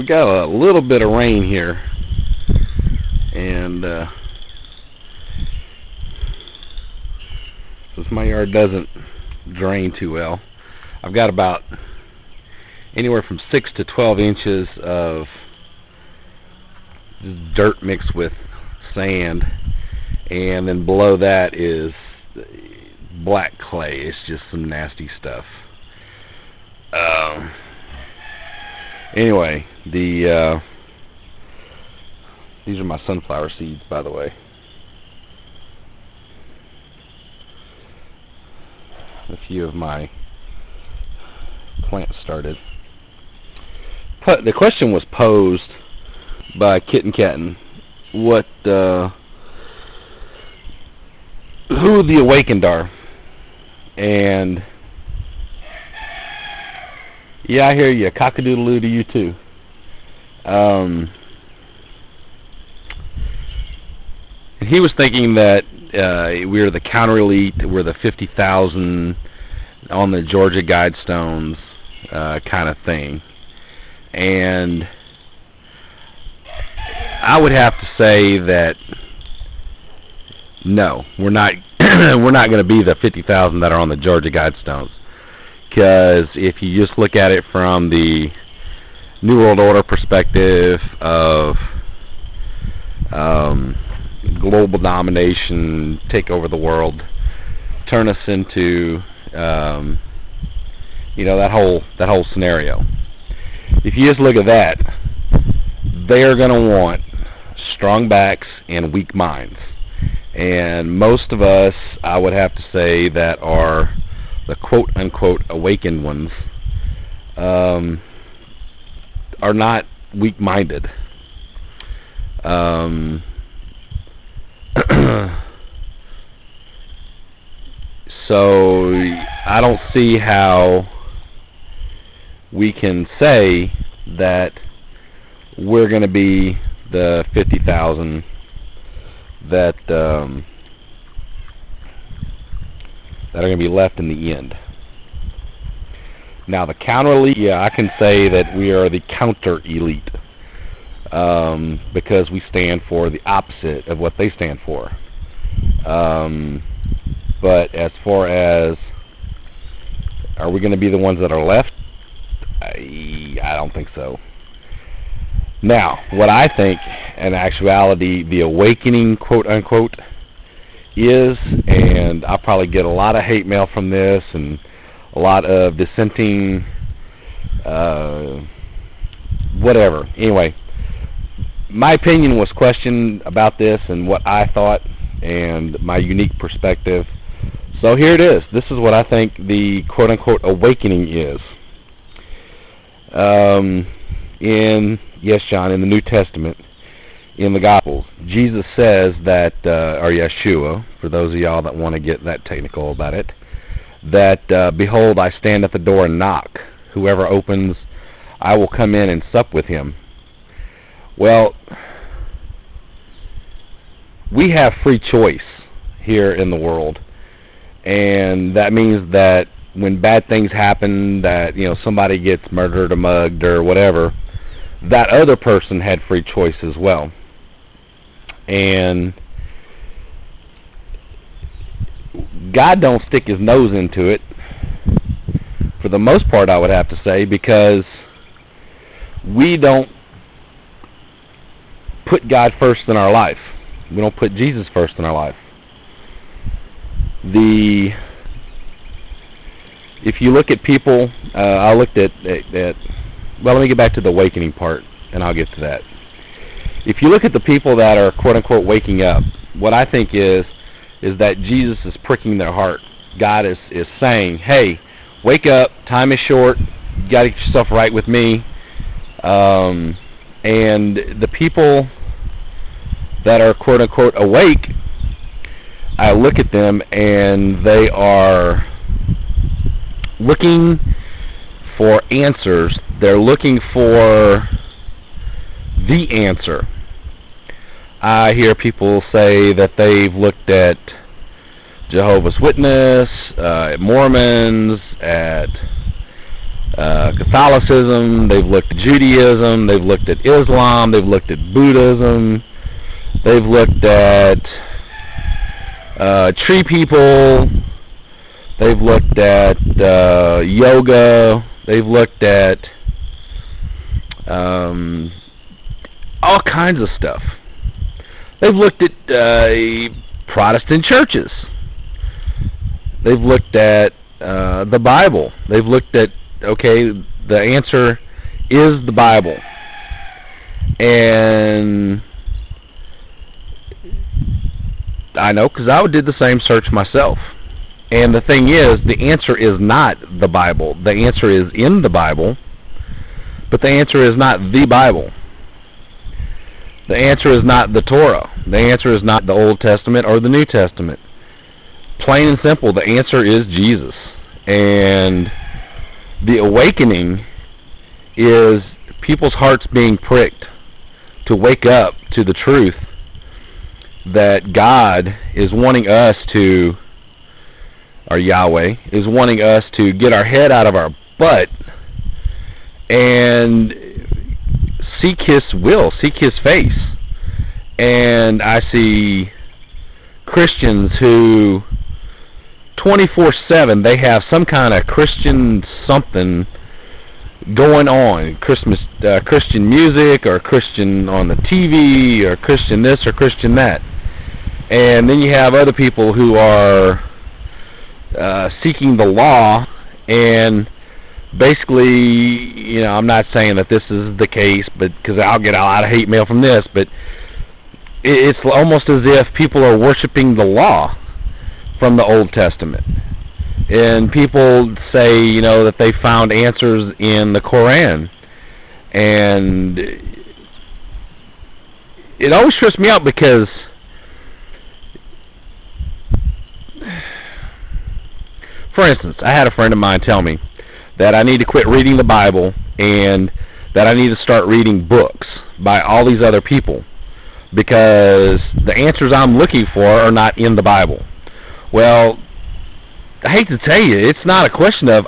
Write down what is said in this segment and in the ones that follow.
We got a little bit of rain here, and since my yard doesn't drain too well, I've got about anywhere from 6 to 12 inches of dirt mixed with sand, and then below that is black clay. It's just some nasty stuff. Anyway, these are my sunflower seeds, by the way. A few of my plants started. The question was posed by Kitten Catton. Who the awakened are. And yeah, I hear you. Cock-a-doodle-doo to you too. He was thinking that we're the counter elite, we're the 50,000 on the Georgia Guidestones kind of thing. And I would have to say that no, we're not. We're not going to be the 50,000 that are on the Georgia Guidestones. Because if you just look at it from the New World Order perspective of global domination, take over the world, turn us into that whole scenario. If you just look at that, they are going to want strong backs and weak minds. And most of us, I would have to say, that are the quote-unquote awakened ones, are not weak-minded. So I don't see how we can say that we're going to be the 50,000 that are going to be left in the end. Now, the counter elite, yeah, I can say that we are the counter elite because we stand for the opposite of what they stand for. But as far as are we going to be the ones that are left, I don't think so. Now, what I think, in actuality, the awakening, quote-unquote, is, and I'll probably get a lot of hate mail from this and a lot of dissenting, whatever. Anyway, my opinion was questioned about this and what I thought and my unique perspective. So here it is. This is what I think the quote-unquote awakening is. Yes, John, in the New Testament, in the Gospels, Jesus says that, or Yeshua, for those of y'all that want to get that technical about it, that, behold, I stand at the door and knock. Whoever opens, I will come in and sup with him. Well, we have free choice here in the world, and that means that when bad things happen, that somebody gets murdered or mugged or whatever, that other person had free choice as well. And God don't stick his nose into it, for the most part, I would have to say, because we don't put God first in our life. We don't put Jesus first in our life. If you look at people, I looked at well, let me get back to the awakening part, and I'll get to that. If you look at the people that are quote-unquote waking up, what I think is that Jesus is pricking their heart. God is saying, hey, wake up, time is short, you got to get yourself right with me. And the people that are quote-unquote awake, I look at them and they are looking for answers. They're looking for the answer. I hear people say that they've looked at Jehovah's Witness, at Mormons, at Catholicism, they've looked at Judaism, they've looked at Islam, they've looked at Buddhism, they've looked at tree people, they've looked at yoga, they've looked at all kinds of stuff. They've looked at Protestant churches. They've looked at the Bible. They've looked at, okay, the answer is the Bible. And I know, because I did the same search myself. And the thing is, the answer is not the Bible. The answer is in the Bible, but the answer is not the Bible. The answer is not the Torah. The answer is not the Old Testament or the New Testament. Plain and simple, the answer is Jesus. And the awakening is people's hearts being pricked to wake up to the truth that God is wanting us to, or Yahweh, is wanting us to get our head out of our butt and seek His will, seek His face. And I see Christians who 24/7 they have some kind of Christian something going on, Christian music, or Christian on the TV, or Christian this or Christian that. And then you have other people who are seeking the law, and basically, you know, I'm not saying that this is the case, but because I'll get a lot of hate mail from this, but it's almost as if people are worshiping the law from the Old Testament. And people say, you know, that they found answers in the Quran. And it always trips me out because for instance, I had a friend of mine tell me that I need to quit reading the Bible and that I need to start reading books by all these other people because the answers I'm looking for are not in the Bible. Well, I hate to tell you, it's not a question of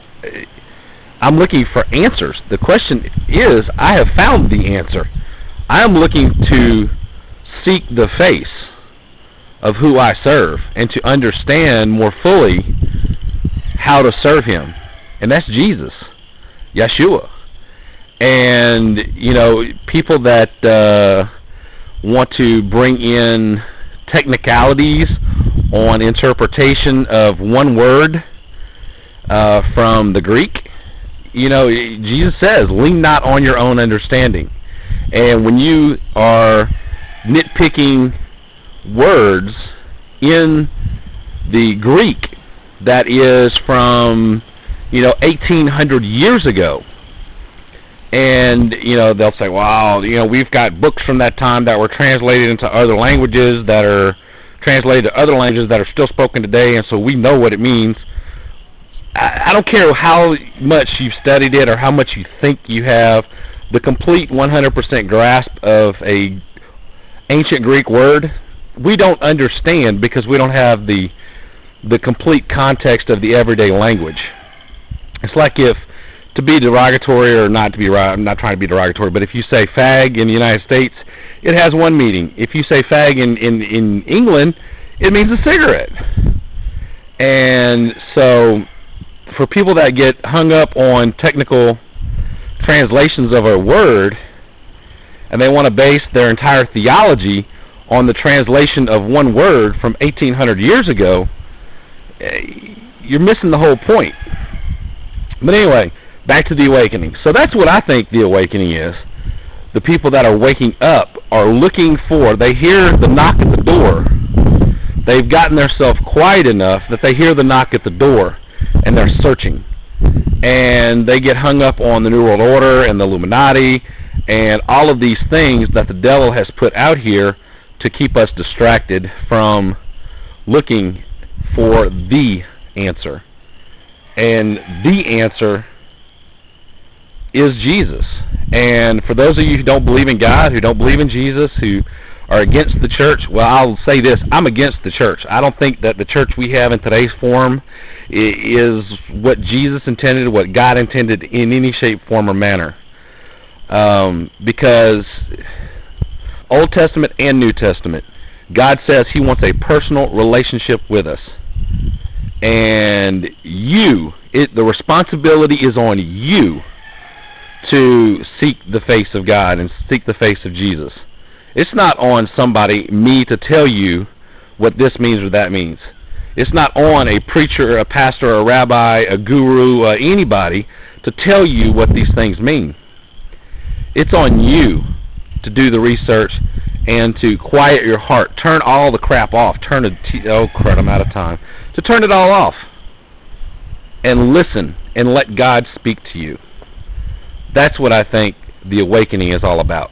I'm looking for answers. The question is, I have found the answer. I am looking to seek the face of who I serve and to understand more fully how to serve Him. And that's Jesus, Yeshua. And, you know, people that want to bring in technicalities on interpretation of one word from the Greek, you know, Jesus says, lean not on your own understanding. And when you are nitpicking words in the Greek that is from, you know, 1800 years ago, and, you know, they'll say, well, you know, we've got books from that time that were translated into other languages that are translated to other languages that are still spoken today, and so we know what it means. I don't care how much you've studied it or how much you think you have the complete 100% grasp of a ancient Greek word. We don't understand because we don't have the complete context of the everyday language. It's like if, to be derogatory or not to be, I'm not trying to be derogatory, but if you say fag in the United States, it has one meaning. If you say fag in England, it means a cigarette. And so for people that get hung up on technical translations of a word and they want to base their entire theology on the translation of one word from 1800 years ago, you're missing the whole point. But anyway, back to the awakening. So that's what I think the awakening is. The people that are waking up are looking for, they hear the knock at the door. They've gotten themselves quiet enough that they hear the knock at the door, and they're searching. And they get hung up on the New World Order and the Illuminati and all of these things that the devil has put out here to keep us distracted from looking for the answer. And the answer is Jesus. And for those of you who don't believe in God, who don't believe in Jesus, who are against the church, well, I'll say this: I'm against the church. I don't think that the church we have in today's form is what Jesus intended, what God intended in any shape, form, or manner. Because Old Testament and New Testament, God says He wants a personal relationship with us. And the responsibility is on you to seek the face of God and seek the face of Jesus. It's not on me to tell you what this means or that means. It's not on a preacher, a pastor, a rabbi, a guru, anybody to tell you what these things mean. It's on you to do the research and to quiet your heart. Turn all the crap off. I'm out of time. To turn it all off and listen and let God speak to you. That's what I think the awakening is all about.